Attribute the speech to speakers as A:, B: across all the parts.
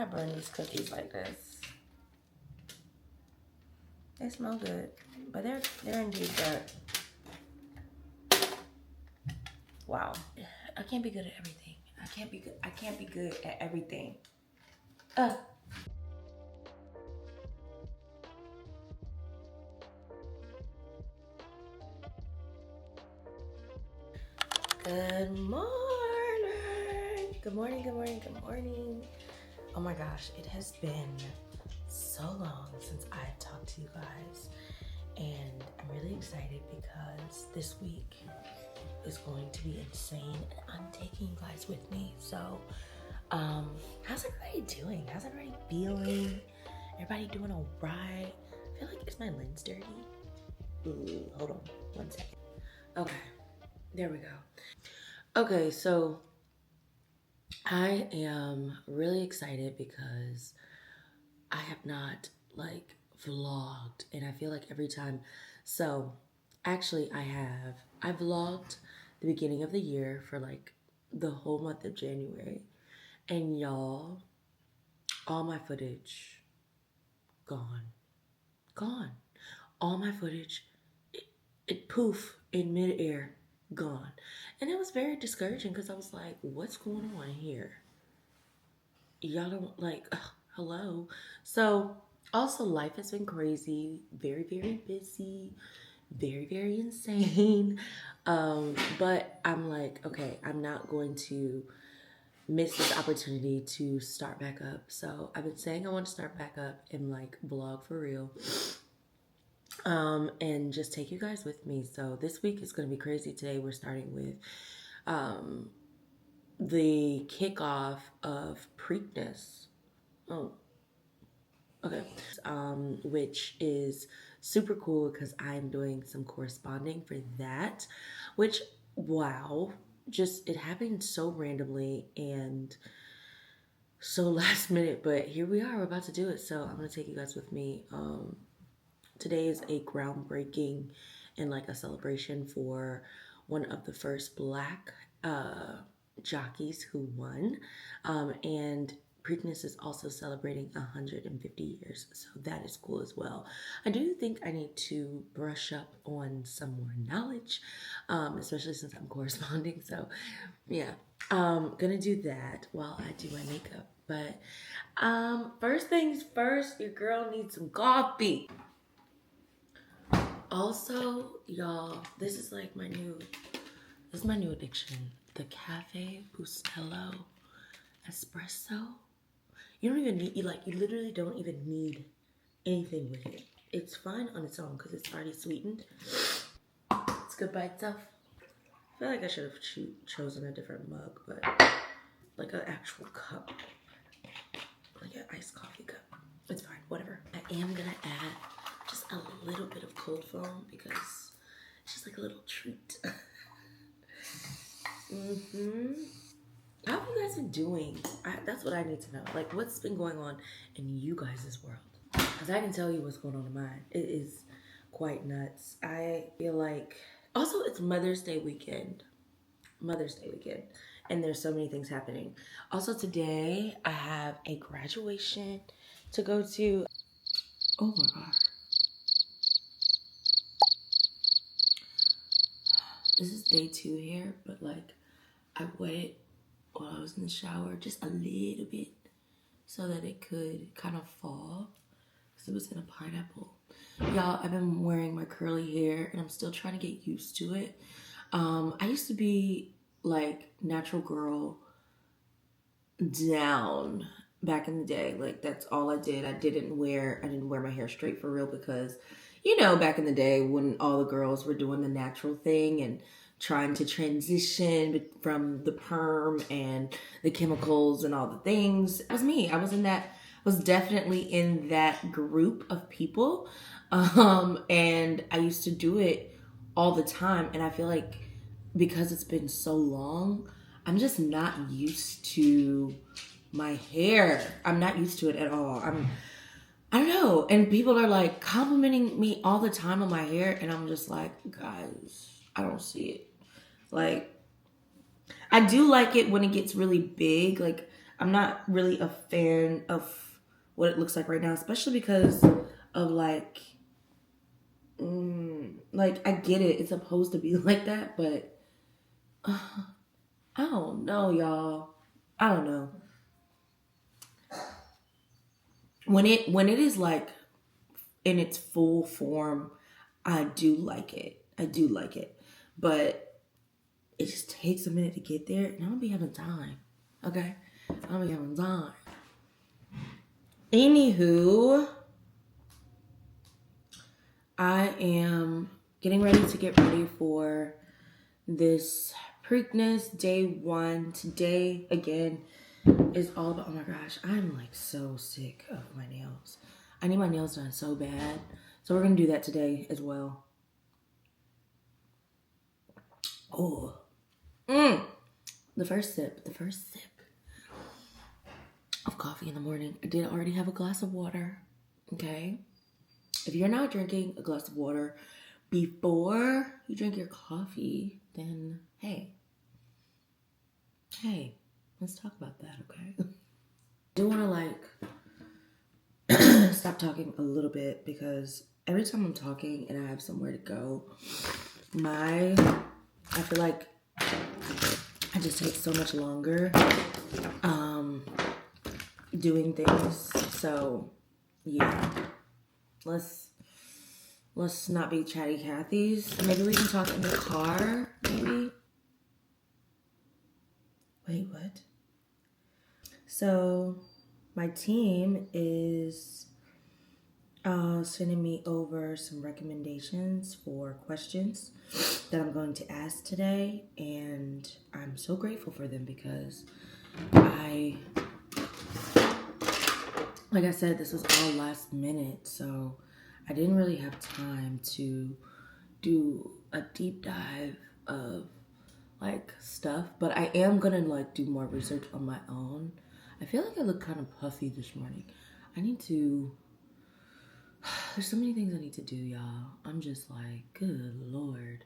A: I burn these cookies like this? They smell good, but they're indeed good. Wow. I can't be good at everything. I can't be good at everything. Good morning. Good morning, good morning, good morning. Oh my gosh, it has been so long since I've talked to you guys. And I'm really excited because this week is going to be insane. And I'm taking you guys with me. So, how's everybody doing? How's everybody feeling? Everybody doing all right? I feel like, is my lens dirty? Ooh, hold on one second. Okay, there we go. Okay, so I am really excited because I have not like vlogged, and I feel like every time. So actually I vlogged the beginning of the year for like the whole month of January, and y'all, all my footage gone. All my footage, it poof in midair, gone. And it was very discouraging because I was like, what's going on here? Y'all don't like, ugh, hello. So also life has been crazy, very, very busy, very, very insane. But I'm like, okay, I'm not going to miss this opportunity to start back up. So I've been saying I want to start back up and like vlog for real. And just take you guys with me. So this week is going to be crazy. Today we're starting with the kickoff of Preakness. Oh, okay. Which is super cool because I'm doing some corresponding for that, which, wow, just it happened so randomly and so last minute, but here we are, we're about to do it. So I'm going to take you guys with me. Today is a groundbreaking and like a celebration for one of the first Black jockeys who won. And Preakness is also celebrating 150 years, so that is cool as well. I do think I need to brush up on some more knowledge, especially since I'm corresponding. So yeah, gonna do that while I do my makeup. But first things first, your girl needs some coffee. Also, y'all, this is my new addiction. The Cafe Bustelo Espresso. You don't even need, you literally don't even need anything with it. It's fine on its own because it's already sweetened. It's good by itself. I feel like I should have chosen a different mug, but like an actual cup. Like an iced coffee cup. It's fine, whatever. I am gonna add just a little bit of cold foam because it's just like a little treat. How have you guys been doing? That's what I need to know. Like, what's been going on in you guys' world? Because I can tell you what's going on in mine. It is quite nuts. I feel like, also it's Mother's Day weekend. And there's so many things happening. Also today, I have a graduation to go to. Oh my gosh. This is day 2 here, but like I wet it while I was in the shower just a little bit so that it could kind of fall because it was in a pineapple. Y'all, I've been wearing my curly hair and I'm still trying to get used to it. I used to be like natural girl down back in the day. Like that's all I did. I didn't wear my hair straight for real because, you know, back in the day when all the girls were doing the natural thing and trying to transition from the perm and the chemicals and all the things. That was me. I was definitely in that group of people. And I used to do it all the time. And I feel like because it's been so long, I'm just not used to my hair. I'm not used to it at all. I don't know. And people are like complimenting me all the time on my hair. And I'm just like, guys, I don't see it. Like, I do like it when it gets really big. Like, I'm not really a fan of what it looks like right now, especially because of like I get it. It's supposed to be like that, but I don't know, y'all. I don't know. When it is like in its full form, I do like it. I do like it. But it just takes a minute to get there, and I don't be having time. Okay? I don't be having time. Anywho, I am getting ready to get ready for this Preakness day 1. Today, again, is all about, oh my gosh, I'm like so sick of my nails. I need my nails done so bad. So we're going to do that today as well. Oh. The first sip of coffee in the morning. I did already have a glass of water. Okay? If you're not drinking a glass of water before you drink your coffee, then hey, let's talk about that, okay? I do want to stop talking a little bit because every time I'm talking and I have somewhere to go, I feel like I just take so much longer doing things. So yeah, let's not be chatty Cathy's. Maybe we can talk in the car, maybe. Wait, what? So my team is sending me over some recommendations for questions that I'm going to ask today, and I'm so grateful for them because like I said, this was all last minute, so I didn't really have time to do a deep dive of like stuff, but I am gonna like do more research on my own. I feel like I look kind of puffy this morning. There's so many things I need to do, y'all. I'm just like, good Lord.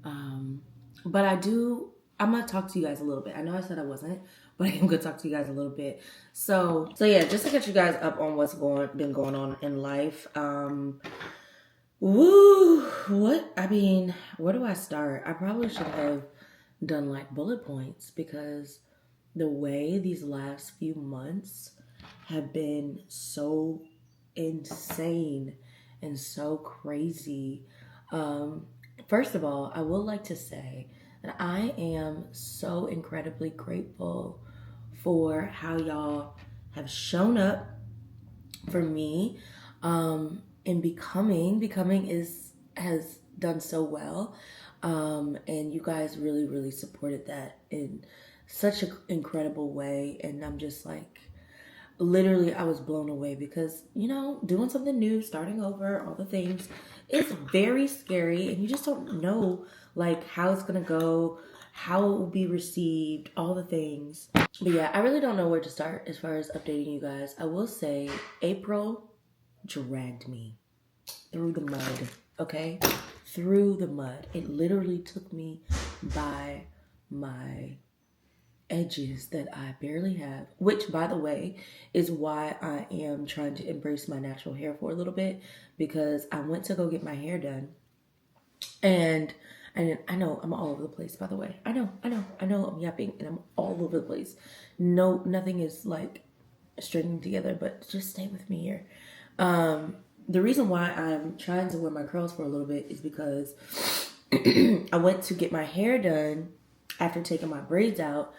A: But I'm gonna talk to you guys a little bit. I know I said I wasn't, but I am gonna talk to you guys a little bit. So yeah, just to get you guys up on what's been going on in life. Where do I start? I probably should have done like bullet points because the way these last few months have been so insane and so crazy. First of all, I would like to say that I am so incredibly grateful for how y'all have shown up for me. And becoming has done so well. And you guys really, really supported that in such an incredible way. And I'm just like, literally, I was blown away because, doing something new, starting over, all the things, it's very scary. And you just don't know, like, how it's going to go, how it will be received, all the things. But yeah, I really don't know where to start as far as updating you guys. I will say April dragged me through the mud, okay? Through the mud. It literally took me by my edges that I barely have, which, by the way, is why I am trying to embrace my natural hair for a little bit, because I went to go get my hair done, and I know I'm all over the place, by the way. I know I'm yapping and I'm all over the place. No, nothing is like stringing together, but just stay with me here. The reason why I'm trying to wear my curls for a little bit is because I went to get my hair done after taking my braids out,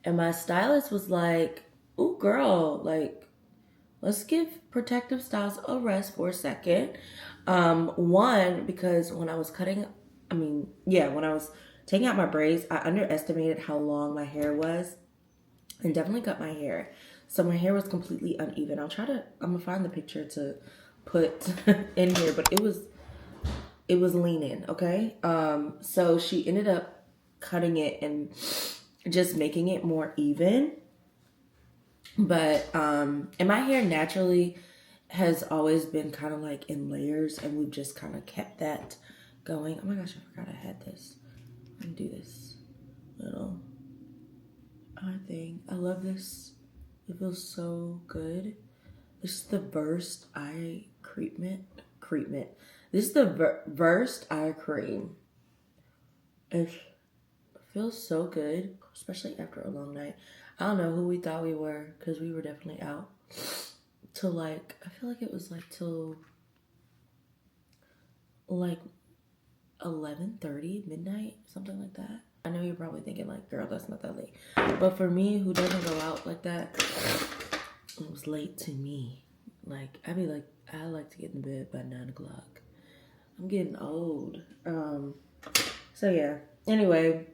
A: and my stylist was like, "Ooh, girl, like, let's give Protective Styles a rest for a second." One, because when I was when I was taking out my braids, I underestimated how long my hair was and definitely cut my hair. So my hair was completely uneven. I'm gonna find the picture to put in here, but it was leaning, okay? So she ended up cutting it and just making it more even. But and my hair naturally has always been kind of like in layers, and we've just kind of kept that going. Oh my gosh, I forgot I had this. Let me do this little eye thing. I love this It feels so good. This is the Versed Eye Treatment. This is the Versed Eye Cream. It feels so good, especially after a long night. I don't know who we thought we were, because we were definitely out till like, I feel like it was like till like 11:30, midnight, something like that. I know you're probably thinking like, girl, that's not that late. But for me, who doesn't go out like that, it was late to me. Like, I like to get in bed by 9 o'clock. I'm getting old. So yeah. Anyway,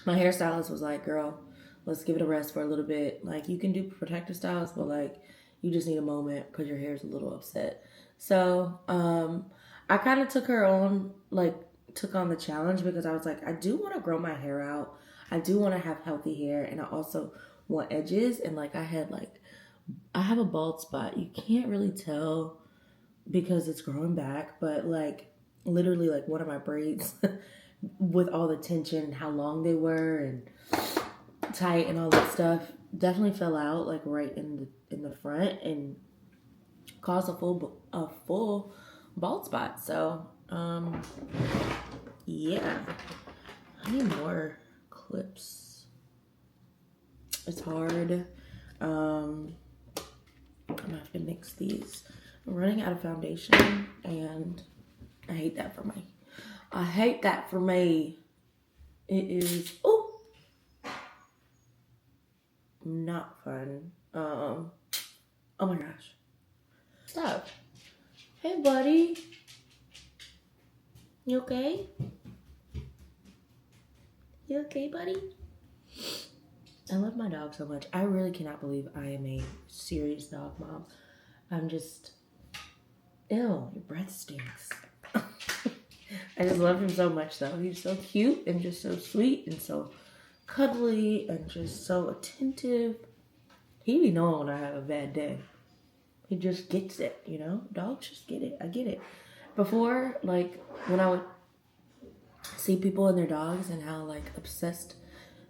A: my hairstylist was like, girl, let's give it a rest for a little bit. Like, you can do protective styles, but like, you just need a moment because your hair's a little upset. So, I kind of took on the challenge because I was like, I do want to grow my hair out. I do want to have healthy hair, and I also want edges. And like, I have a bald spot. You can't really tell because it's growing back, but like literally like one of my braids with all the tension and how long they were and tight and all that stuff definitely fell out like right in the front and caused a full bald spot. So yeah, I need more clips. It's hard. I'm gonna have to mix these. I'm running out of foundation, and I hate that for me. I hate that for me. It is not fun. Oh my gosh. Stop. Hey, buddy. You okay? You okay, buddy? I love my dog so much. I really cannot believe I am a serious dog mom. I'm just, ew, your breath stinks. I just love him so much though. He's so cute and just so sweet and so cuddly and just so attentive. He be knowing when I have a bad day. He just gets it, you know? Dogs just get it. I get it. Before, like, when I would see people and their dogs and how, like, obsessed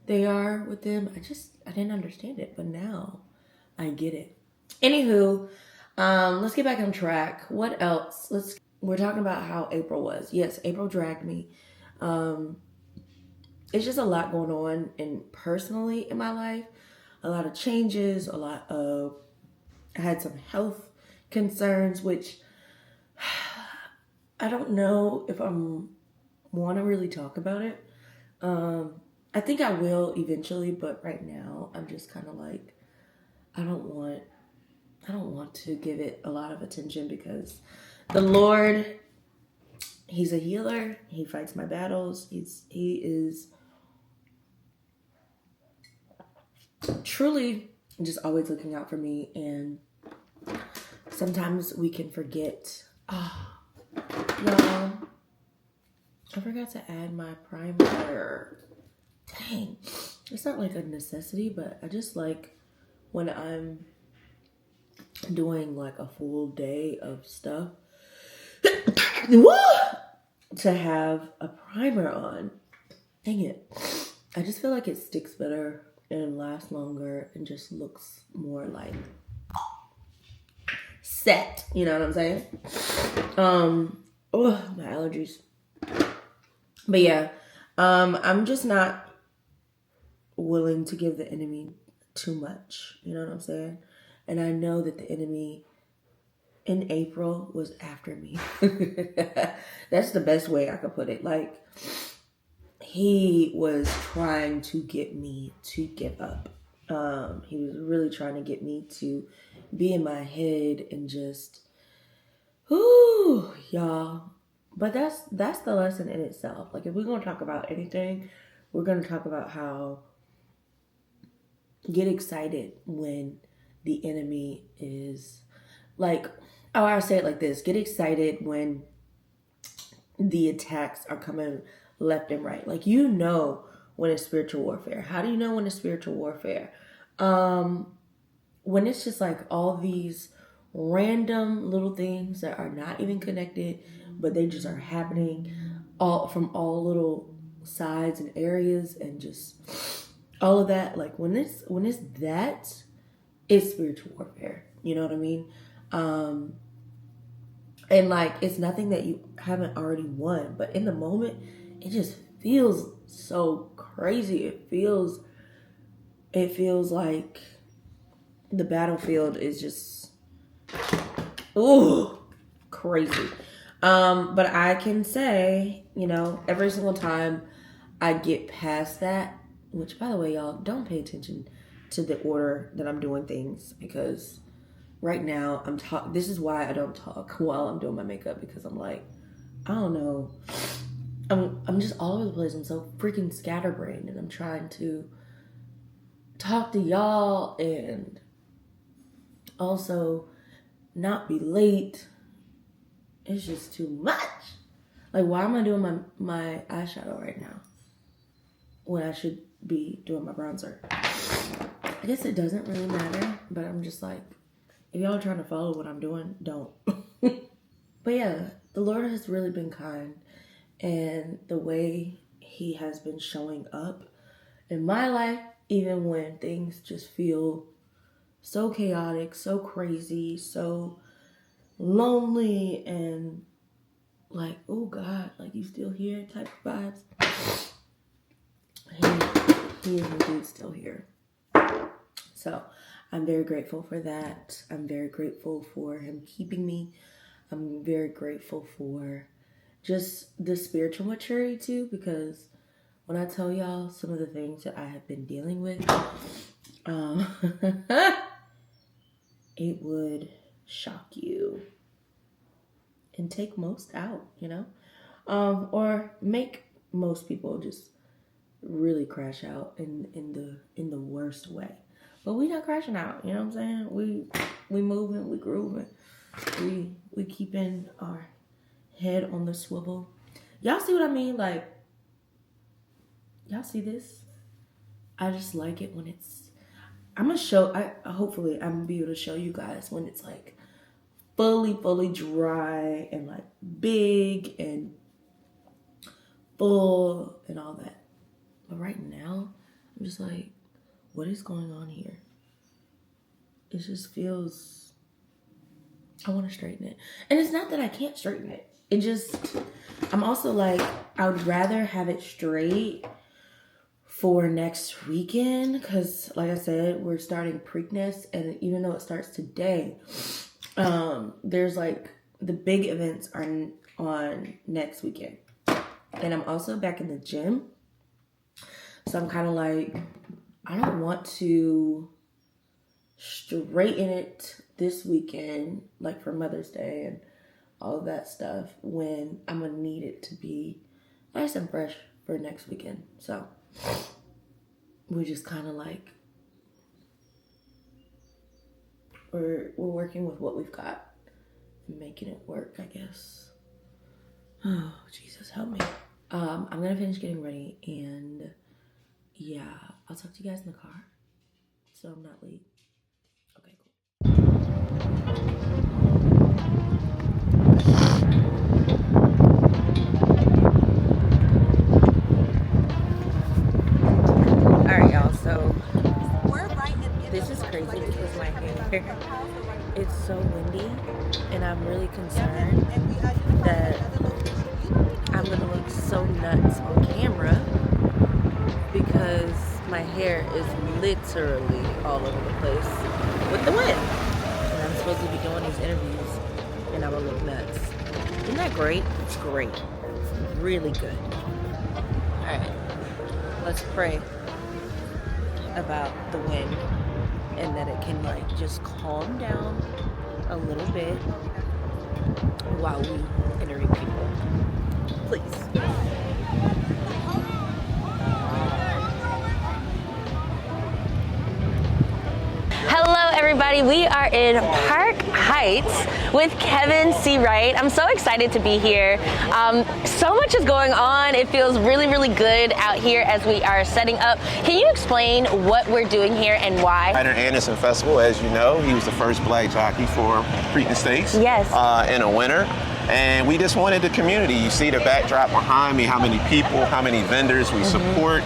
A: they are with them, I didn't understand it. But now, I get it. Anywho, let's get back on track. What else? We're talking about how April was. Yes, April dragged me. It's just a lot going on personally in my life. A lot of changes, I had some health concerns, which I don't know if I want to really talk about it. I think I will eventually, but right now I'm just kind of like, I don't want to give it a lot of attention because the Lord, He's a healer. He fights my battles. He is truly just always looking out for me, and sometimes we can forget. Y'all, I forgot to add my primer. Dang, it's not like a necessity, but I just like when I'm doing like a full day of stuff to have a primer on. Dang it. I just feel like it sticks better and lasts longer and just looks more like set. You know what I'm saying? My allergies. But yeah, I'm just not willing to give the enemy too much. You know what I'm saying? And I know that the enemy in April was after me. That's the best way I could put it. Like, he was trying to get me to give up. He was really trying to get me to be in my head and just, y'all. But that's the lesson in itself. Like, if we're going to talk about anything, we're going to talk about how get excited when the enemy is like, I'll say it like this. Get excited when the attacks are coming left and right. Like, you know when it's spiritual warfare. How do you know when it's spiritual warfare? When it's just like all these random little things that are not even connected, but they just are happening from all little sides and areas and just all of that. Like, when it's that, it's spiritual warfare. You know what I mean? And like, it's nothing that you haven't already won, but in the moment, it just feels so crazy. It feels like the battlefield is just, ooh, crazy. But I can say, you know, every single time I get past that, which by the way, y'all, don't pay attention to the order that I'm doing things, because right now this is why I don't talk while I'm doing my makeup, because I'm like, I don't know. I'm just all over the place. I'm so freaking scatterbrained, and I'm trying to talk to y'all and also not be late. It's just too much. Like, why am I doing my eyeshadow right now when I should be doing my bronzer? I guess it doesn't really matter, but I'm just like, if y'all are trying to follow what I'm doing, don't. But yeah, the Lord has really been kind, and the way he has been showing up in my life, even when things just feel so chaotic, so crazy, so lonely, and like, oh God, like, you still here type of vibes. He is indeed still here. So I'm very grateful for that. I'm very grateful for him keeping me. I'm very grateful for just the spiritual maturity too, because when I tell y'all some of the things that I have been dealing with, it would shock you and take most out, you know, or make most people just really crash out in the worst way. But we not crashing out, you know what I'm saying? We moving, we grooving, we keeping our head on the swivel. Y'all see what I mean? Like, y'all see this? I just like it when it's, hopefully I'm gonna be able to show you guys when it's like fully dry and like big and full and all that. But right now, I'm just like, what is going on here? It just feels, I want to straighten it. And it's not that I can't straighten it. It just, I'm also like, I would rather have it straight for next weekend, because like I said, we're starting Preakness, and even though it starts today, there's like, the big events are on next weekend. And I'm also back in the gym. So I'm kind of like, I don't want to straighten it this weekend, like for Mother's Day and all of that stuff, when I'm going to need it to be nice and fresh for next weekend. So we're just kind of like, we're working with what we've got and making it work, I guess. Oh, Jesus, help me. I'm going to finish getting ready, and yeah, I'll talk to you guys in the car, so I'm not late. Okay, cool. Alright, y'all, so this is crazy because my hair, it's so windy, and I'm really concerned that I'm going to look so nuts on camera, because my hair is literally all over the place with the wind. And I'm supposed to be doing these interviews, and I'm gonna look nuts. Isn't that great? It's great. It's really good. Alright, let's pray about the wind, and that it can like just calm down a little bit while we interview people. Please. Hello everybody, we are in Park Heights with Kevin C. Wright. I'm so excited to be here. So much is going on. It feels really good out here as we are setting up. Can you explain what we're doing here and why?
B: Ryder Anderson Festival, as you know, he was the first black jockey for Preakness Stakes.
A: Yes.
B: And a winner. And we just wanted the community. You see the backdrop behind me, how many people, how many vendors we support.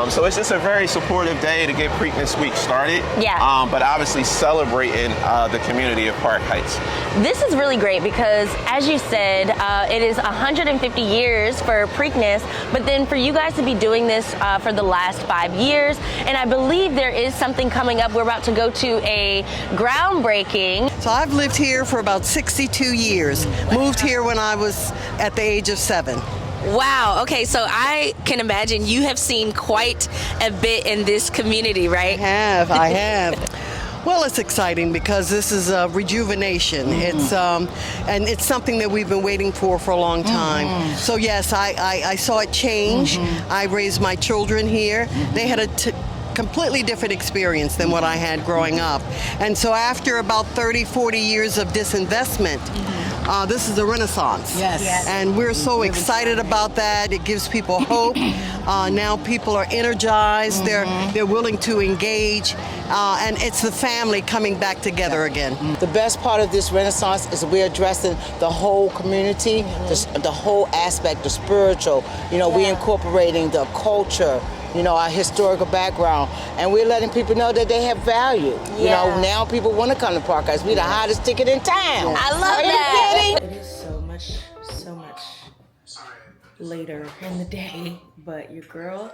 B: So it's just a very supportive day to get Preakness Week started.
C: Yeah.
B: But obviously celebrating the community of Park Heights.
C: This is really great because, as you said, it is 150 years for Preakness, but then for you guys to be doing this for the last 5 years, and I believe there is something coming up. We're about to go to a groundbreaking.
D: So I've lived here for about 62 years. Moved here when I was at the age of 7.
C: Wow. Okay, so I can imagine you have seen quite a bit in this community, right?
D: I have. Well, it's exciting because this is a rejuvenation. It's and it's something that we've been waiting for a long time. So yes, I saw it change. I raised my children here. They had a completely different experience than what I had growing up. And so after about 30, 40 years of disinvestment, this is a renaissance.
E: Yes.
D: And we're so excited about that. It gives people hope. Now people are energized. They're willing to engage. And it's the family coming back together again.
E: The best part of this renaissance is we're addressing the whole community, the whole aspect, the spiritual. You know, we're incorporating the culture, you know, our historical background, and we're letting people know that they have value. You know, now people want to come to Park Heights. We're the hottest ticket in town.
C: I love that.
A: It is so much later in the day, but your girl,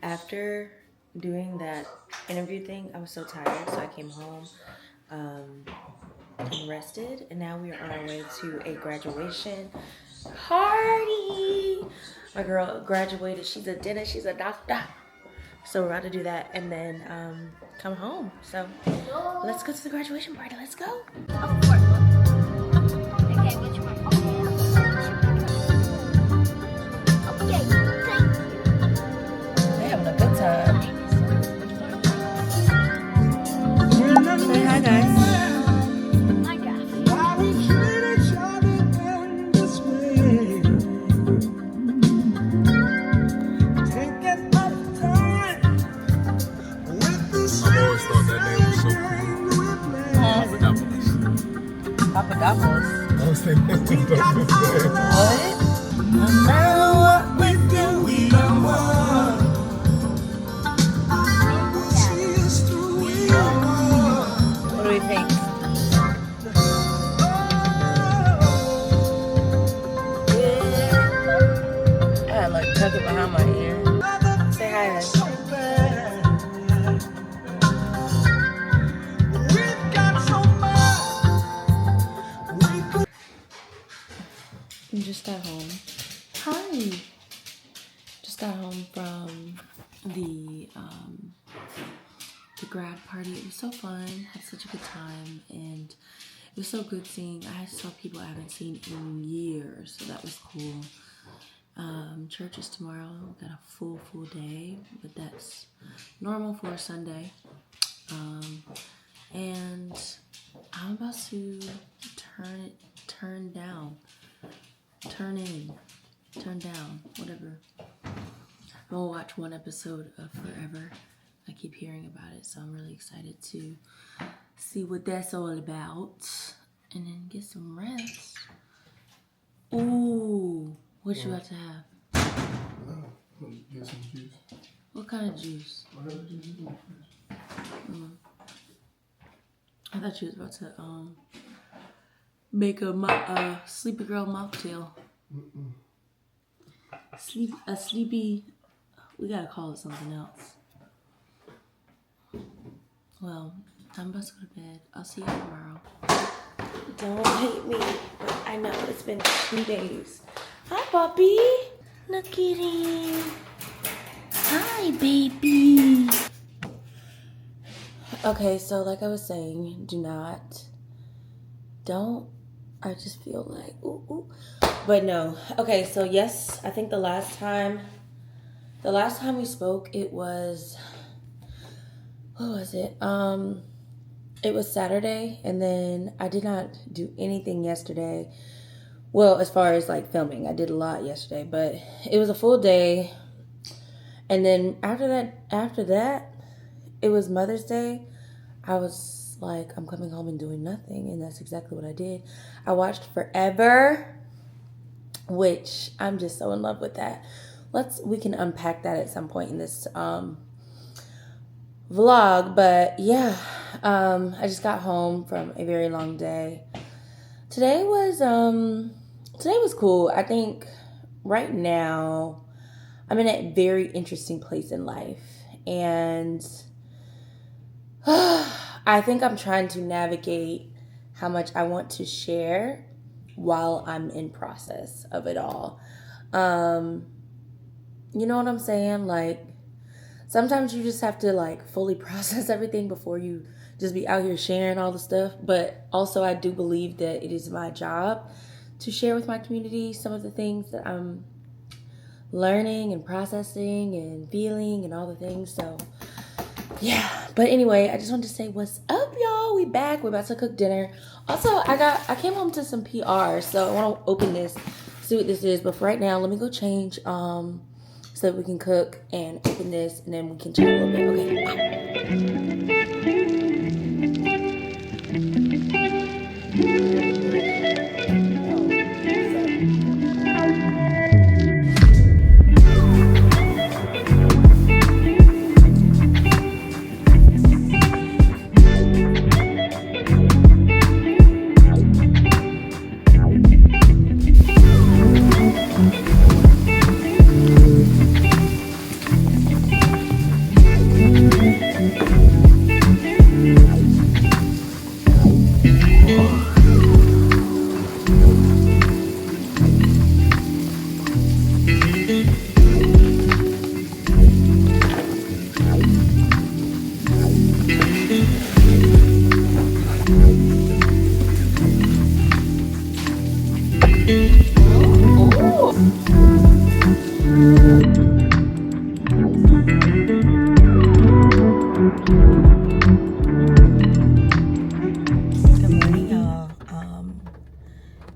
A: after doing that interview thing, I was so tired, so I came home and rested, and now we are on our way to a graduation party. My girl graduated. She's a dentist. She's a doctor. So we're about to do that and then come home. So let's go to the graduation party. Let's go. They're having a good time. Say hi, guys.
F: I was thinking what?
A: No matter what we do, we are one. What do we think? Yeah. I like tuck it behind my ear. Say hi, guys. Just got home. Hi. Just got home from the grad party. It was so fun. Had such a good time, and it was so good seeing. I saw people I haven't seen in years, so that was cool. Church is tomorrow. Got a full day, but that's normal for a Sunday. And I'm about to turn down, whatever. I'm gonna watch one episode of Forever. I keep hearing about it, so I'm really excited to see what that's all about, and then get some rest. Ooh, what you about to have?
F: Get some juice.
A: What kind of juice?
F: Whatever juice you want.
A: I thought you was about to make a sleepy girl mocktail. A sleepy. We gotta call it something else. Well, I'm about to go to bed. I'll see you tomorrow. Don't hate me, but I know it's been 2 days. Hi, puppy. Look at him. Hi, baby. Okay, so like I was saying, I just feel like, ooh. But no. Okay, so yes, I think the last time we spoke, it was, what was it? It was Saturday, and then I did not do anything yesterday. Well, as far as like filming, I did a lot yesterday, but it was a full day. And then after that, it was Mother's Day. I was like I'm coming home and doing nothing, and that's exactly what I did. I watched Forever, which I'm just so in love with that. We can unpack that at some point in this vlog, but yeah, I just got home from a very long day. Today was cool. I think right now I'm in a very interesting place in life, and I think I'm trying to navigate how much I want to share while I'm in process of it all. You know what I'm saying? Like, sometimes you just have to like fully process everything before you just be out here sharing all the stuff. But also I do believe that it is my job to share with my community some of the things that I'm learning and processing and feeling and all the things. So yeah, but anyway, I just wanted to say what's up, y'all. We back. We're about to cook dinner. Also, I came home to some PR, so I want to open this, see what this is. But for right now, let me go change so that we can cook and open this, and then we can chat a little bit. Okay,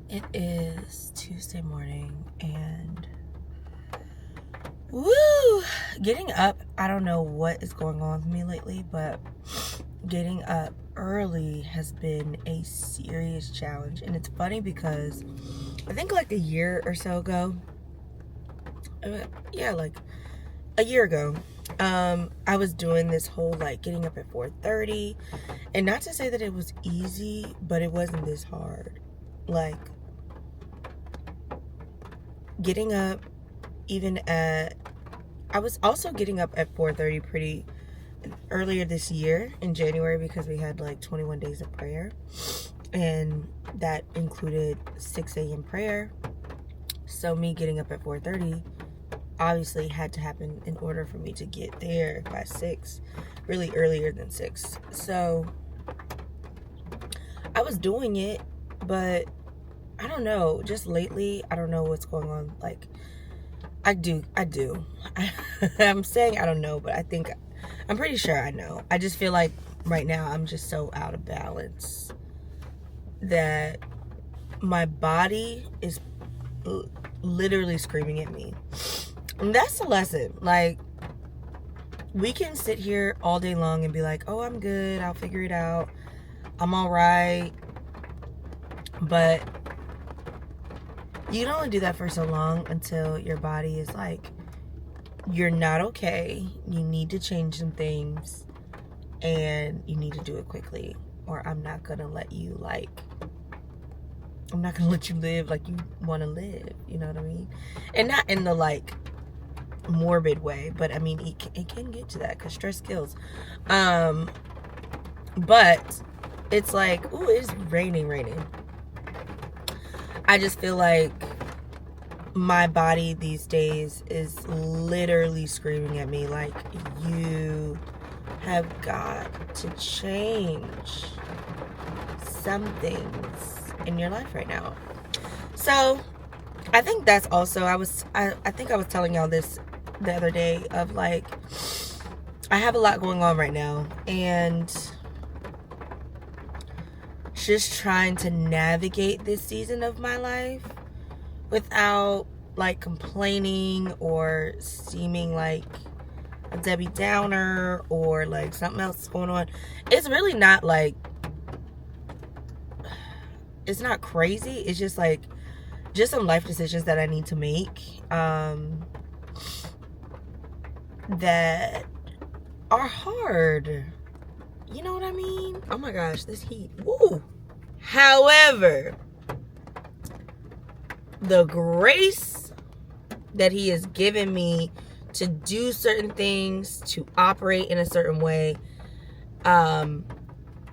A: it is Tuesday morning, and getting up, I don't know what is going on with me lately, but getting up early has been a serious challenge. And it's funny because I think like a year or so ago, like a year ago, I was doing this whole like getting up at 4:30, and not to say that it was easy, but it wasn't this hard. Like, getting up I was also getting up at 4:30 pretty earlier this year in January, because we had like 21 days of prayer, and that included 6 a.m. prayer. So me getting up at 4:30 obviously had to happen in order for me to get there by 6, really earlier than 6. So I was doing it, but I don't know, just lately, I don't know what's going on. Like, I do. I'm saying I don't know, but I'm pretty sure I know. I just feel like right now I'm just so out of balance that my body is literally screaming at me. And that's the lesson. Like, we can sit here all day long and be like, oh, I'm good, I'll figure it out, I'm all right. But you can only do that for so long until your body is like, you're not okay, you need to change some things, and you need to do it quickly, or I'm not gonna let you live like you want to live, you know what I mean? And not in the like morbid way, but I mean it can get to that, because stress kills. But it's like, ooh, it's raining. I just feel like my body these days is literally screaming at me like, you have got to change some things in your life right now. So I think that's also, I think I was telling y'all this the other day, of like, I have a lot going on right now, and just trying to navigate this season of my life without like complaining or seeming like a Debbie Downer or like something else is going on. It's really not like it's not crazy. It's just like, just some life decisions that I need to make, that are hard. You know what I mean? Oh my gosh, this heat. Woo! However, the grace that he has given me to do certain things, to operate in a certain way,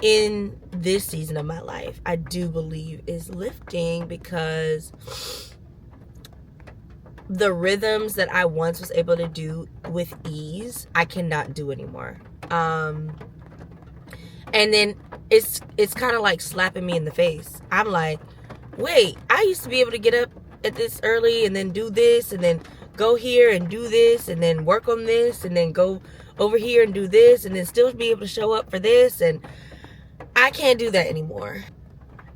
A: in this season of my life, I do believe is lifting, because the rhythms that I once was able to do with ease, I cannot do anymore. And then it's kind of like slapping me in the face. I'm like, wait, I used to be able to get up at this early and then do this and then go here and do this and then work on this and then go over here and do this and then still be able to show up for this, and I can't do that anymore.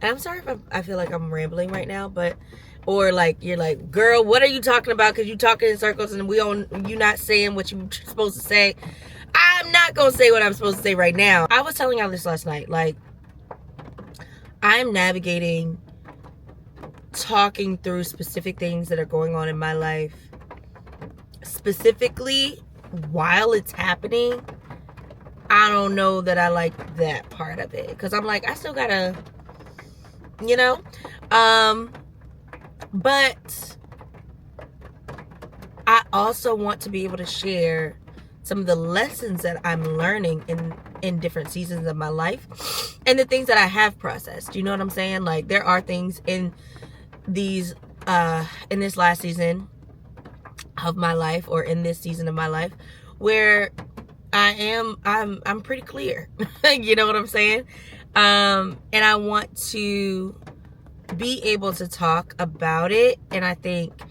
A: And I'm sorry if I feel like I'm rambling right now, but, or like, you're like, girl, what are you talking about? Because you talking in circles and you not saying what you're supposed to say. I'm not going to say what I'm supposed to say right now. I was telling y'all this last night. Like, I'm navigating, talking through specific things that are going on in my life. Specifically, while it's happening, I don't know that I like that part of it. Because I'm like, I still gotta, you know? But I also want to be able to share some of the lessons that I'm learning in different seasons of my life and the things that I have processed. You know what I'm saying? Like, there are things in these in this last season of my life, or in this season of my life, where I'm pretty clear. You know what I'm saying? And I want to be able to talk about it. And I think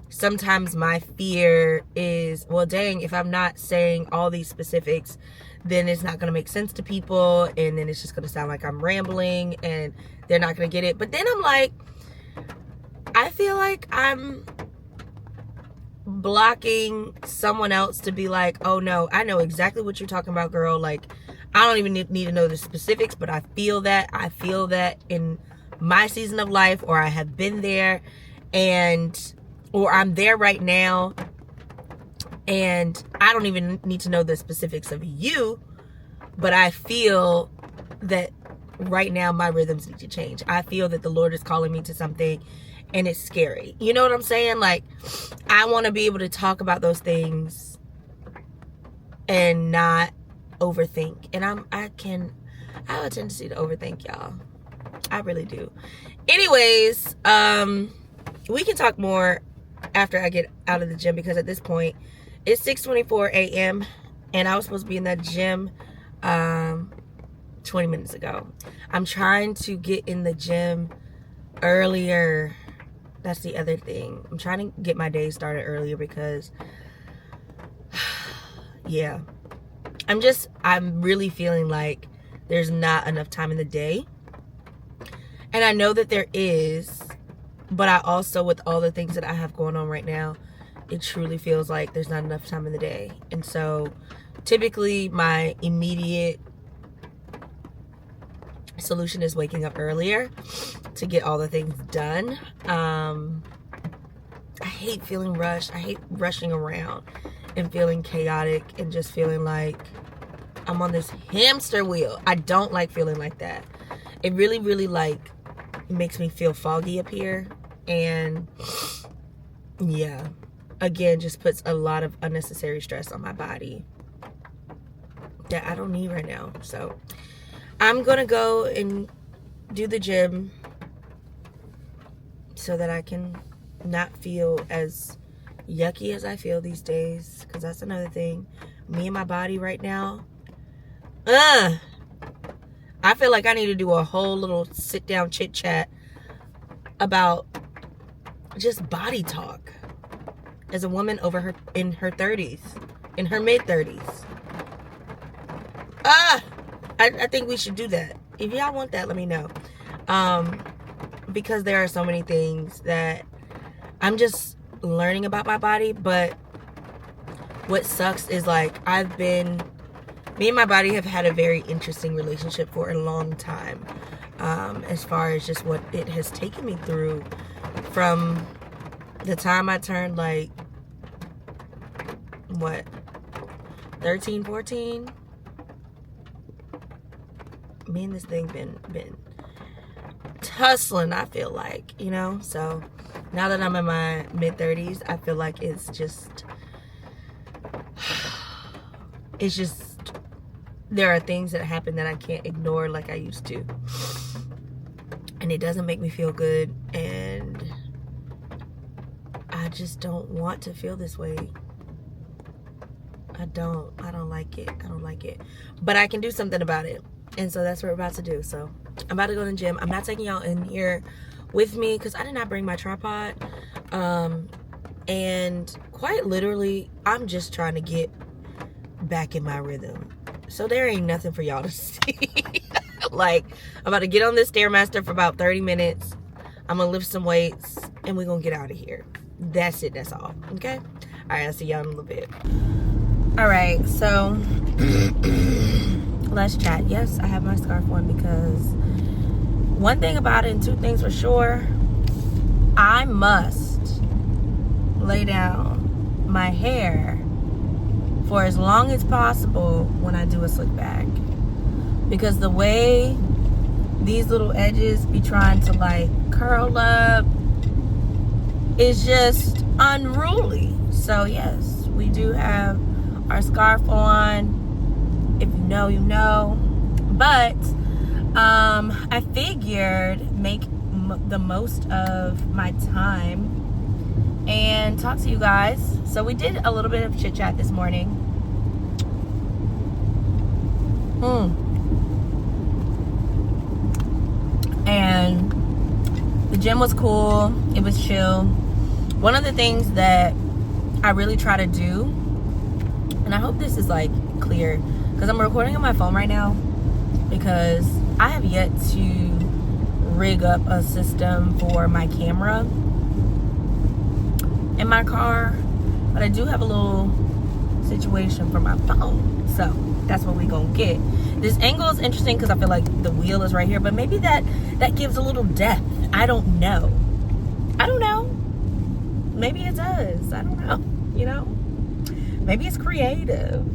A: sometimes my fear is, well, dang, if I'm not saying all these specifics, then it's not going to make sense to people. And then it's just going to sound like I'm rambling and they're not going to get it. But then I'm like, I feel like I'm blocking someone else to be like, oh no, I know exactly what you're talking about, girl. Like, I don't even need to know the specifics, but I feel that in my season of life, or I have been there, or I'm there right now, and I don't even need to know the specifics of you, but I feel that right now my rhythms need to change. I feel that the Lord is calling me to something, and it's scary. You know what I'm saying? Like, I want to be able to talk about those things and not overthink. And I have a tendency to overthink, y'all. I really do. Anyways, we can talk more after I get out of the gym, because at this point it's 6:24 a.m. and I was supposed to be in that gym 20 minutes ago. I'm trying to get in the gym earlier. That's the other thing. I'm trying to get my day started earlier because yeah, I'm really feeling like there's not enough time in the day. And I know that there is, but I also, with all the things that I have going on right now, it truly feels like there's not enough time in the day. And so typically my immediate solution is waking up earlier to get all the things done. I hate feeling rushed. I hate rushing around and feeling chaotic and just feeling like I'm on this hamster wheel. I don't like feeling like that. It really, really like makes me feel foggy up here. And yeah, again, just puts a lot of unnecessary stress on my body that I don't need right now. So I'm gonna go and do the gym so that I can not feel as yucky as I feel these days, because that's another thing. Me and my body right now, I feel like I need to do a whole little sit down chit chat about just body talk as a woman in her 30s, in her mid 30s. I think we should do that. If y'all want that, let me know. Because there are so many things that I'm just learning about my body. But what sucks is, like, I've been me and my body have had a very interesting relationship for a long time, as far as just what it has taken me through from the time I turned like 13, 14. Me and this thing been tussling, I feel like, you know. So now that I'm in my mid-30s, I feel like it's just there are things that happen that I can't ignore like I used to, and it doesn't make me feel good, and I just don't want to feel this way. I don't like it. I don't like it, but I can do something about it, and so that's what we're about to do. So I'm about to go to the gym. I'm not taking y'all in here with me because I did not bring my tripod, and quite literally I'm just trying to get back in my rhythm. So there ain't nothing for y'all to see. Like, I'm about to get on this Stairmaster for about 30 minutes. I'm gonna lift some weights and we're gonna get out of here. That's it. That's all. Okay? Alright, I'll see y'all in a little bit. Alright, so let's chat. Yes, I have my scarf on because one thing about it and two things for sure, I must lay down my hair for as long as possible when I do a slick back, because the way these little edges be trying to like curl up is just unruly. So yes, we do have our scarf on. If you know, you know. But I figured make the most of my time and talk to you guys. So we did a little bit of chit chat this morning. And the gym was cool. It was chill. One of the things that I really try to do, and I hope this is like clear because I'm recording on my phone right now, because I have yet to rig up a system for my camera in my car, but I do have a little situation for my phone, so that's what we gonna get. This angle is interesting because I feel like the wheel is right here, but maybe that gives a little depth. I don't know. Maybe it does. I don't know. You know, maybe it's creative,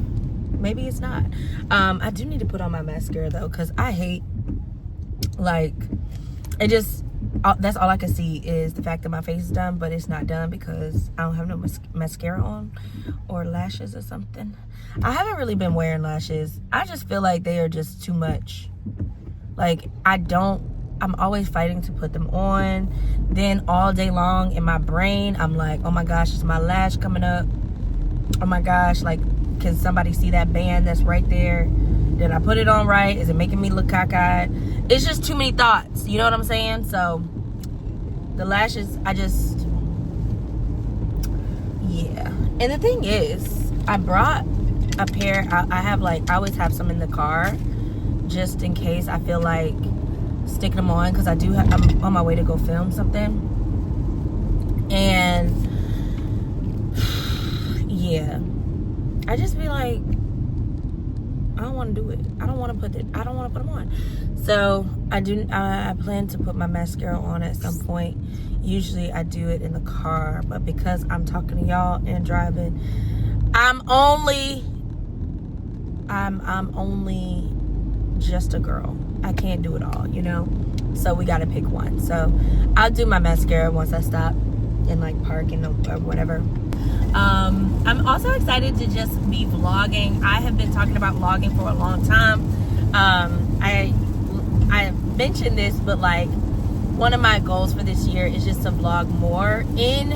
A: maybe it's not. I do need to put on my mascara though, because I hate, like, it just, that's all I can see is the fact that my face is done, but it's not done because I don't have no mascara on or lashes or something. I haven't really been wearing lashes. I just feel like they are just too much. Like, I'm always fighting to put them on. Then all day long in my brain, I'm like, oh my gosh, is my lash coming up? Oh my gosh, like, can somebody see that band that's right there? Did I put it on right? Is it making me look cockeyed? It's just too many thoughts. You know what I'm saying? So the lashes, yeah. And the thing is, I brought a pair. I always have some in the car just in case I feel like sticking them on, because I'm on my way to go film something. And yeah, I just be like, I don't want to do it. I don't want to put them on. So I plan to put my mascara on at some point. Usually I do it in the car, but because I'm talking to y'all and driving, I'm only just a girl. I can't do it all, you know? So we gotta pick one. So I'll do my mascara once I stop and like park and or whatever. I'm also excited to just be vlogging. I have been talking about vlogging for a long time. I mentioned this, but like one of my goals for this year is just to vlog more in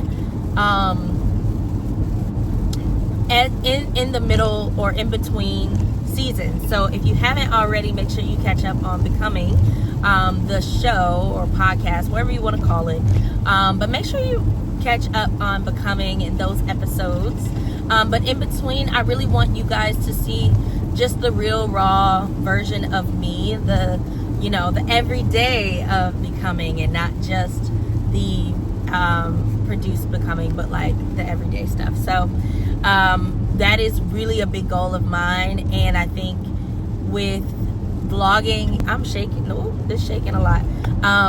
A: the middle or in between seasons. So if you haven't already, make sure you catch up on Becoming, the show or podcast, whatever you want to call it. But make sure you catch up on Becoming in those episodes. But in between, I really want you guys to see just the real raw version of me, the everyday of Becoming, and not just the produced Becoming, but like the everyday stuff. So That is really a big goal of mine. And I think with vlogging, I'm shaking. Oh, this shaking a lot.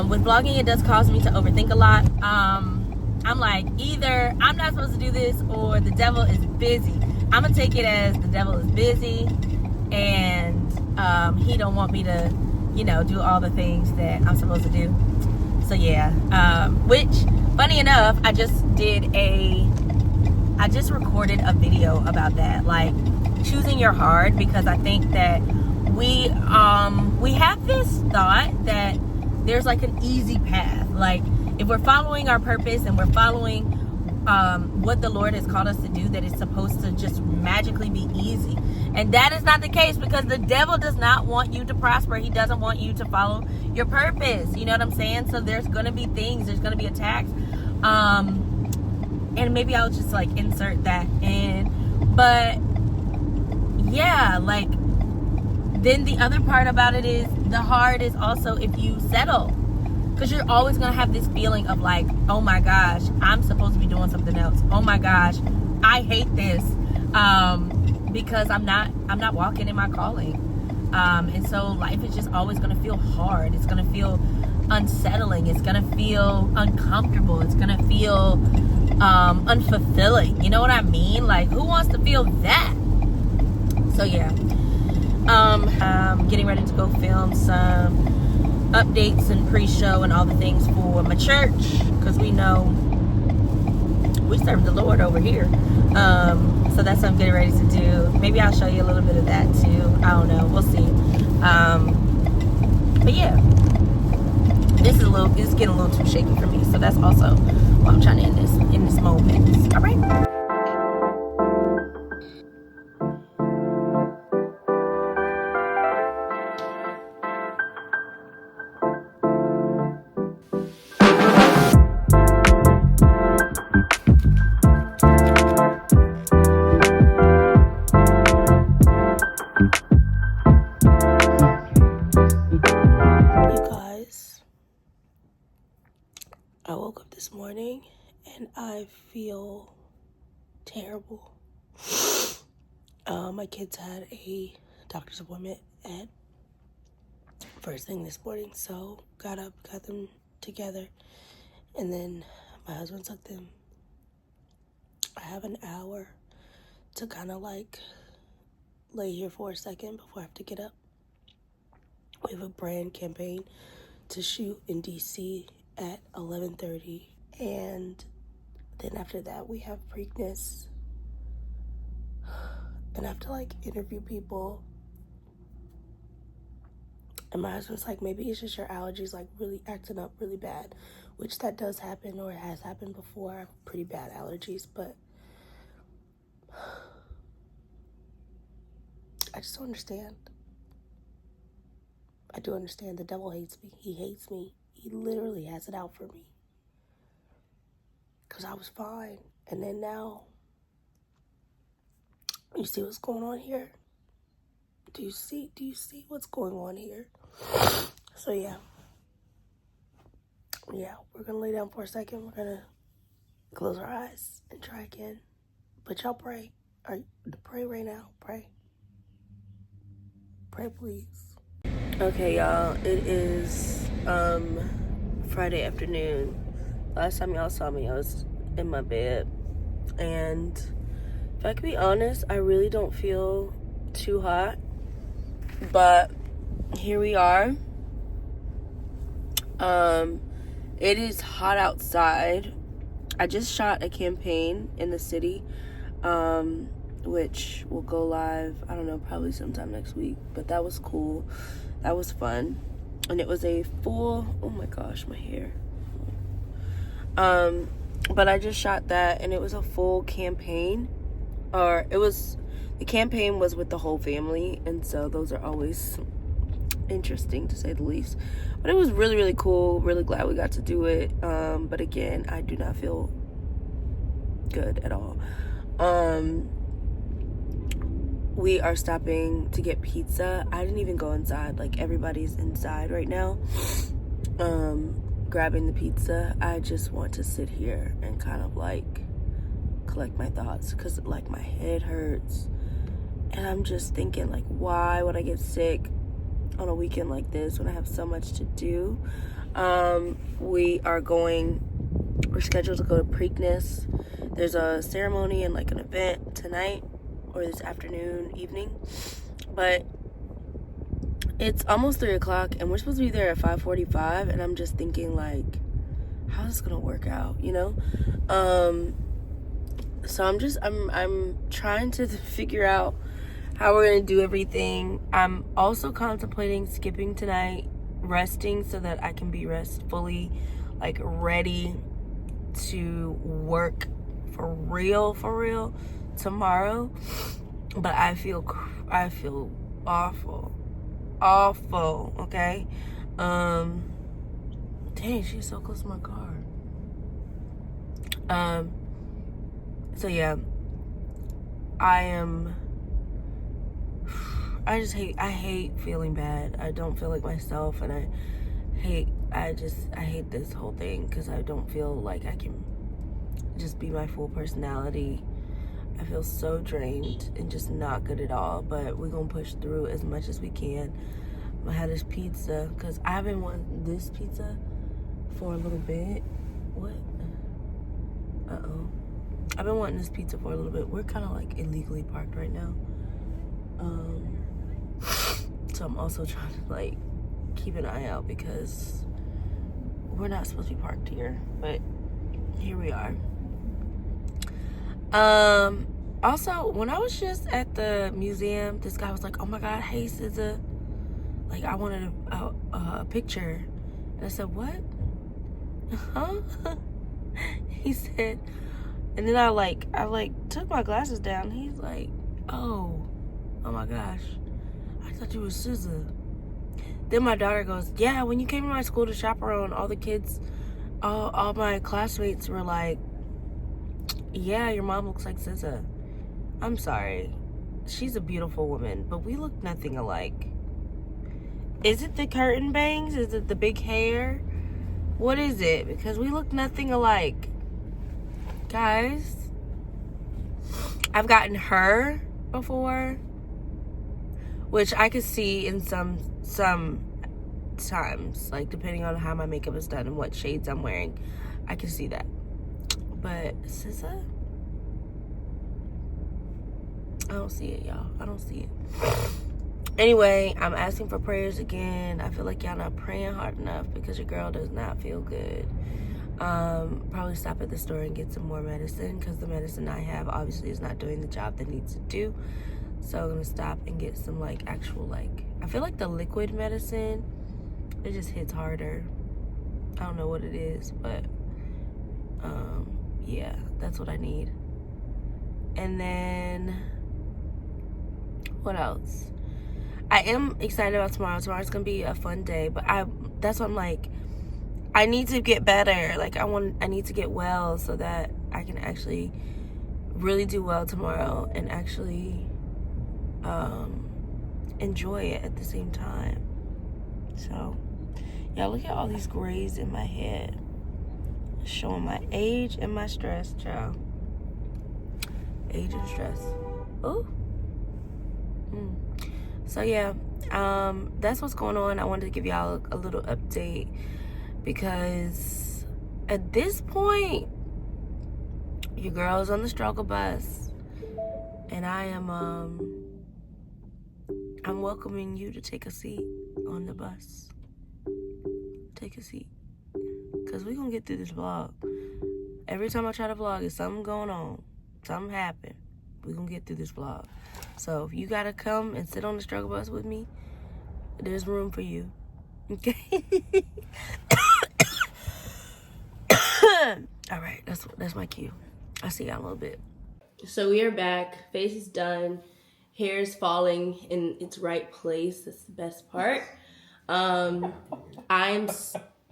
A: With vlogging, it does cause me to overthink a lot. I'm like, either I'm not supposed to do this or the devil is busy. I'm gonna take it as the devil is busy, and he don't want me to, you know, do all the things that I'm supposed to do. So yeah, which, funny enough, I just recorded a video about that, like choosing your heart, because I think that we have this thought that there's like an easy path. Like if we're following our purpose and we're following what the Lord has called us to do, that it's supposed to just magically be easy. And that is not the case, because the devil does not want you to prosper. He doesn't want you to follow your purpose. You know what I'm saying? So there's going to be things, there's going to be attacks. And maybe I'll just like insert that in. But yeah, like, then the other part about it is the hard is also if you settle. Because you're always going to have this feeling of like, oh my gosh, I'm supposed to be doing something else. Oh my gosh, I hate this. Because I'm not walking in my calling. And so life is just always going to feel hard. It's going to feel unsettling. It's going to feel uncomfortable. It's going to feel unfulfilling. You know what I mean? Like, who wants to feel that? So yeah. Getting ready to go film some updates and pre-show and all the things for my church, because we know we serve the Lord over here. So that's what I'm getting ready to do. Maybe I'll show you a little bit of that too. I don't know. We'll see. But yeah, this is getting a little too shaky for me. So that's also why I'm trying to end this in this moment. All right. I woke up this morning and I feel terrible. My kids had a doctor's appointment at first thing this morning, so got up, got them together, and then my husband took them. I have an hour to kind of like lay here for a second before I have to get up. We have a brand campaign to shoot in DC at 11:30, and then after that we have Preakness, and I have to like interview people. And my husband's like, maybe it's just your allergies like really acting up really bad, which that does happen, or it has happened before. I have pretty bad allergies, but I just don't understand. I do understand the devil hates me. He hates me. He literally has it out for me. Because I was fine. And then now, you see what's going on here? Do you see what's going on here? So yeah. Yeah, we're going to lay down for a second. We're going to close our eyes and try again. But y'all pray. Pray right now. Pray. Pray, please. Okay, y'all. It is Friday afternoon. Last time y'all saw me, I was in my bed. And if I could be honest, I really don't feel too hot. But here we are. It is hot outside. I just shot a campaign in the city, which will go live, I don't know, probably sometime next week. But that was cool. That was fun. And it was a full, oh my gosh, my hair. But I just shot that, and it was a full campaign. The campaign was with the whole family, and so those are always interesting, to say the least. But it was really, really cool. Really glad we got to do it. But again, I do not feel good at all. We are stopping to get pizza. I didn't even go inside. Like, everybody's inside right now, grabbing the pizza. I just want to sit here and kind of like
C: collect my thoughts because like my head hurts. And I'm just thinking like, why would I get sick on a weekend like this when I have so much to do? We're scheduled to go to Preakness. There's a ceremony and like an event tonight or this afternoon, evening. But it's almost 3 o'clock and we're supposed to be there at 5:45, and I'm just thinking like, how's this gonna work out, you know? So I'm trying to figure out how we're gonna do everything. I'm also contemplating skipping tonight, resting so that I can be fully like ready to work for real tomorrow. But I feel awful, okay? Dang, she's so close to my car. So yeah, I hate feeling bad. I don't feel like myself, and I hate this whole thing because I don't feel like I can just be my full personality. I feel so drained and just not good at all, but we're gonna push through as much as we can. I had this pizza because I haven't wanted this pizza for a little bit. What? I've been wanting this pizza for a little bit. We're kind of like illegally parked right now. So I'm also trying to like keep an eye out because we're not supposed to be parked here, but here we are. Also, when I was just at the museum, this guy was like, oh my God, hey SZA, like I wanted a picture. And I said, what? Huh? He said, and then I took my glasses down. He's like, oh my gosh, I thought you were SZA. Then my daughter goes, yeah, when you came to my school to chaperone, all the kids, all my classmates were like, yeah, your mom looks like SZA. I'm sorry. She's a beautiful woman, but we look nothing alike. Is it the curtain bangs? Is it the big hair? What is it? Because we look nothing alike. Guys, I've gotten her before, which I could see in some times, like depending on how my makeup is done and what shades I'm wearing, I can see that. But SZA, I don't see it, y'all. I don't see it. Anyway, I'm asking for prayers again. I feel like y'all not praying hard enough because your girl does not feel good. Probably stop at the store and get some more medicine because the medicine I have obviously is not doing the job that needs to do. So I'm gonna stop and get some like actual I feel like the liquid medicine, it just hits harder. I don't know what it is, but yeah, that's what I need. And then what else? I am excited about tomorrow. Tomorrow's gonna be a fun day, but that's what I'm like, I need to get better. Like I need to get well so that I can actually really do well tomorrow and actually enjoy it at the same time. So yeah, look at all these grays in my head, showing my age and my stress, child. Age and stress. Oh. So yeah, that's what's going on. I wanted to give y'all a little update because at this point, your girl's on the struggle bus, and I am I'm welcoming you to take a seat on the bus. Take a seat, cause we gonna get through this vlog. Every time I try to vlog, there's something going on, something happened. We gonna get through this vlog. So if you gotta come and sit on the struggle bus with me, there's room for you. Okay. All right, that's my cue. I'll see y'all in a little bit. So we are back. Face is done. Hair is falling in its right place. That's the best part. I'm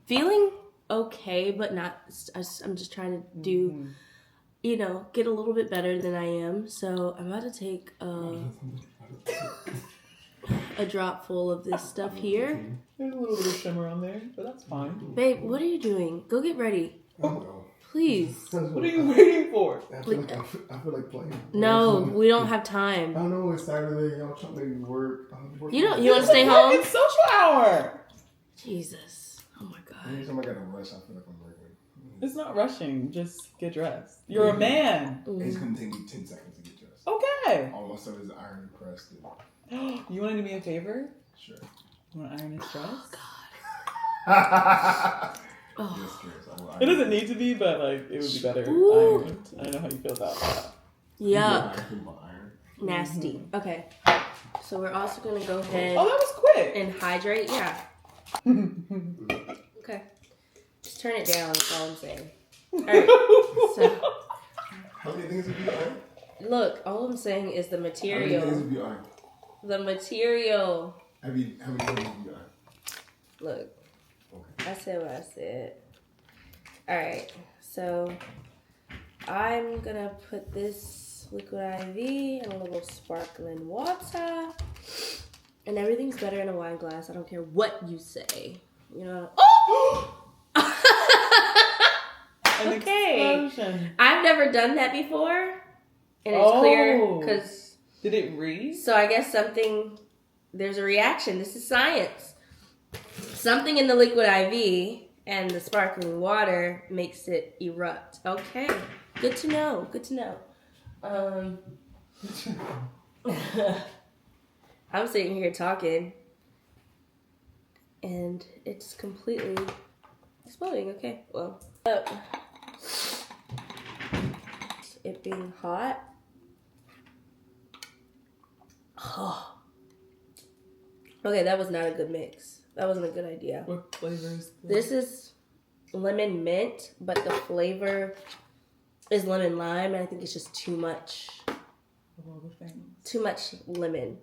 C: feeling okay, but not. I'm just trying to do, get a little bit better than I am. So I'm about to take a drop full of this stuff here.
G: There's a little bit of shimmer on there, but that's fine.
C: Babe, what are you doing? Go get ready.
F: I don't know.
A: Please.
F: What
G: are you waiting for?
F: I feel like playing.
A: No, we don't have
F: I
A: time.
F: don't know. It's Saturday. Y'all trying to make me work.
A: You want to stay home?
G: It's social hour.
A: Jesus. Oh my God.
F: Anytime I got to rush, I feel like I'm working.
G: It's not rushing. Just get dressed. You're a man.
F: It's gonna take me 10 seconds to get dressed.
G: Okay.
F: All my stuff is iron pressed.
G: You want to do me a favor?
F: Sure.
G: You want to iron his dress?
F: Yes,
G: It doesn't need to be, but like it would be better
A: Ooh.
G: ironed. I don't know how you feel about that.
A: Yuck. Nasty. Okay. So we're also going to go ahead
G: Oh, that was quick.
A: and hydrate. Yeah. Okay. Just turn it down. That's all I'm saying. All right. So,
F: How many things have you ironed?
A: look, all I'm saying is the
F: How many things
A: material.
F: have you ironed?
A: The material.
F: How many things have you ironed?
A: Look,
F: Okay.
A: I said what I said. All right. So I'm going to put this liquid IV in a little sparkling water. And everything's better in a wine glass. I don't care what you say. You know? Oh!
G: An
A: Okay.
G: explosion.
A: I've never done that before. And it's clear because...
G: Did it read?
A: So I guess there's a reaction. This is science. Something in the liquid IV and the sparkling water makes it erupt. Okay. Good to know. Good to know. I'm sitting here talking and it's completely exploding. Okay. Well, it being hot. Oh. Okay, that was not a good mix. That wasn't a good idea.
G: What flavors?
A: This is lemon mint, but the flavor is lemon lime, and I think it's just too much.
G: Of all the things.
A: Too much lemon.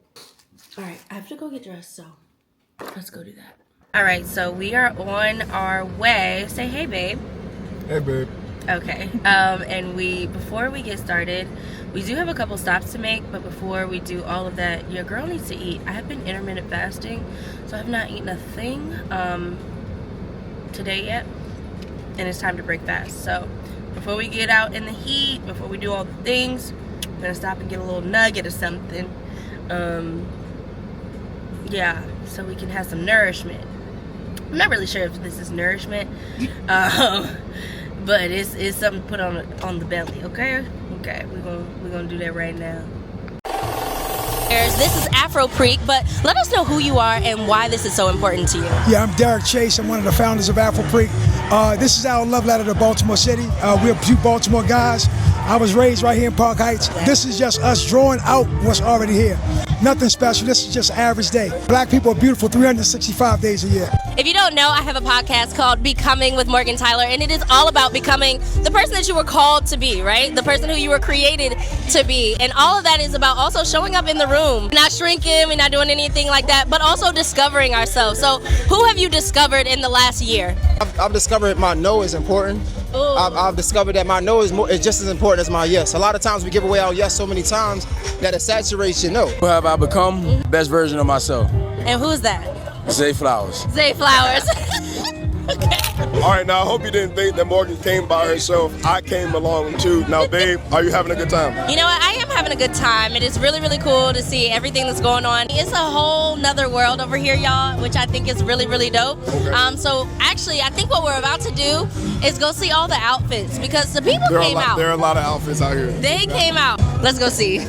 A: All right, I have to go get dressed, so let's go do that. All right, so we are on our way. Say hey, babe.
F: Hey, babe.
A: Okay, and before we get started, we do have a couple stops to make, but before we do all of that, your girl needs to eat. I have been intermittent fasting, so I have not eaten a thing today yet, and it's time to break fast. So before we get out in the heat, before we do all the things, I'm gonna stop and get a little nugget or something. Yeah, so we can have some nourishment. I'm not really sure if this is nourishment, but it's something to put on the belly. Okay, we're gonna do that right now. This is Afroak, but let us know who you are and why this is so important to you.
H: Yeah, I'm Derek Chase. I'm one of the founders of Afroak. This is our love letter to Baltimore City. We're two Baltimore guys. I was raised right here in Park Heights. This is just us drawing out what's already here. Nothing special. This is just average day. Black people are beautiful 365 days a year.
A: If you don't know, I have a podcast called Becoming with Morgan Tyler, and it is all about becoming the person that you were called to be, right? The person who you were created to be. And all of that is about also showing up in the room, not shrinking, we're not doing anything like that, but also discovering ourselves. So who have you discovered in the last year?
I: I've discovered my no is important. I've discovered that my no is just as important as my yes. A lot of times we give away our yes so many times that it saturates your no.
J: Who have I become? Best version of myself.
A: And who's that?
J: Zay Flowers.
A: Zay Flowers.
K: All right, now I hope you didn't think that Morgan came by herself. I came along too. Now, babe, are you having a good time?
A: You know what? I am having a good time. It is really, really cool to see everything that's going on. It's a whole nother world over here, y'all, which I think is really, really dope.
K: Okay.
A: So actually, I think what we're about to do is go see all the outfits because the people came out.
K: There are a lot of outfits out here.
A: They came out. Let's go see.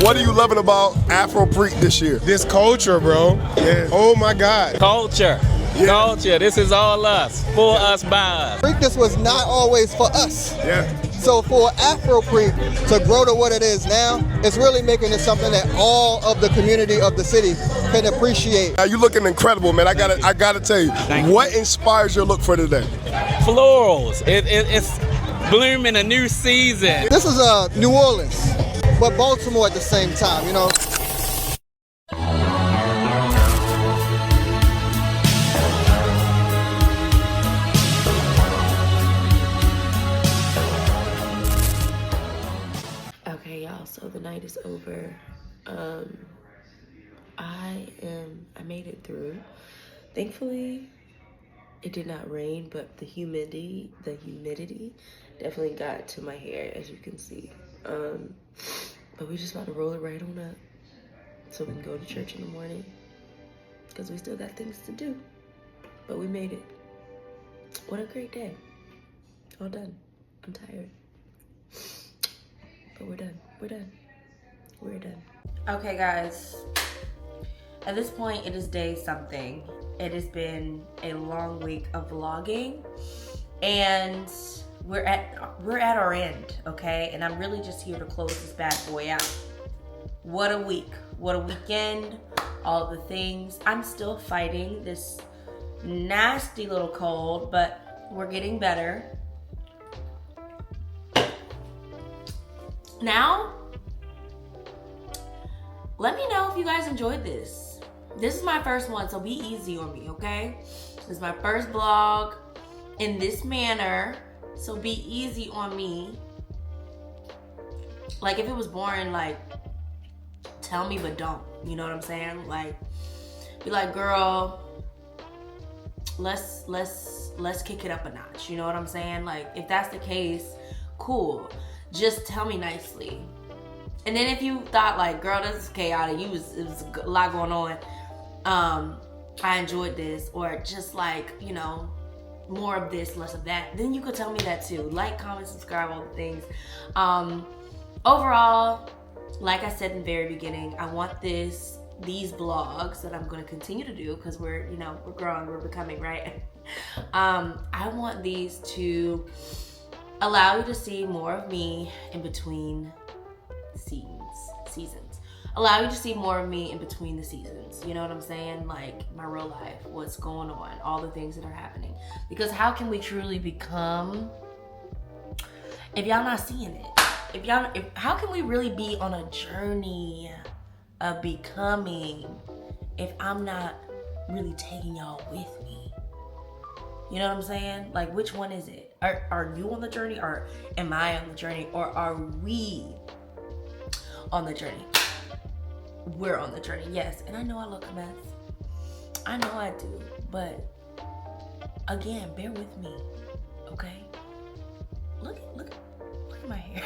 K: What are you loving about Afroak this year?
F: This culture, bro.
K: Yeah.
F: Oh my God.
J: Culture.
K: Yeah.
J: Culture. This is all us. For us, by us.
I: Preakness was not always for us.
K: Yeah.
I: So for Afroak to grow to what it is now, it's really making it something that all of the community of the city can appreciate.
K: Now, you looking incredible, man. I gotta tell you, what inspires your look for today?
J: Florals. It's blooming a new season.
I: This is New Orleans, but Baltimore at the same time, you know.
A: Okay, y'all, so the night is over. I made it through. Thankfully, It did not rain, but the humidity definitely got to my hair, as you can see. But we just about to roll it right on up so we can go to church in the morning, because we still got things to do. But we made it. What a great day. All done. I'm tired. But we're done. We're done. We're done. Okay, guys. At this point, it is day something. It has been a long week of vlogging, and we're at our end, okay? And I'm really just here to close this bad boy out. What a week. What a weekend. All of the things. I'm still fighting this nasty little cold, but we're getting better. Now, let me know if you guys enjoyed this. This is my first one, so be easy on me, okay? This is my first vlog in this manner, so be easy on me. Like, if it was boring, like, tell me, but don't. You know what I'm saying? Like, be like, girl, let's kick it up a notch. You know what I'm saying? Like, if that's the case, cool. Just tell me nicely. And then if you thought like, girl, this is chaotic, it was a lot going on, I enjoyed this, or just like, you know, more of this, less of that, then you could tell me that too. Like, comment, subscribe, all the things. Overall, like I said in the very beginning, I want these vlogs that I'm going to continue to do, because we're growing, we're becoming, right? I want these to allow you to see more of me in between seasons. Allow you to see more of me in between the seasons. You know what I'm saying? Like, my real life, what's going on, all the things that are happening. Because how can we truly become if y'all not seeing it? How can we really be on a journey of becoming if I'm not really taking y'all with me? You know what I'm saying? Like, which one is it? Are you on the journey, or am I on the journey, or are we on the journey? We're on the journey, yes. And I know I look a mess. I know I do. But again, bear with me, okay? Look at my hair.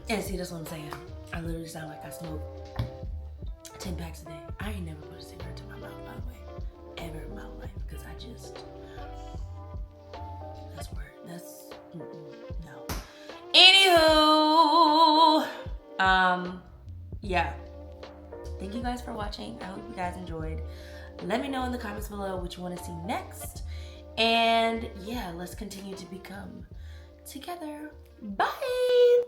A: And see, that's what I'm saying. I literally sound like I smoke 10 packs a day. I ain't never put a cigarette to my mouth, by the way, ever in my life, because I just, that's weird. That's, no. Anywho, yeah. Thank you guys for watching. I hope you guys enjoyed. Let me know in the comments below what you want to see next. And yeah, let's continue to become together. Bye.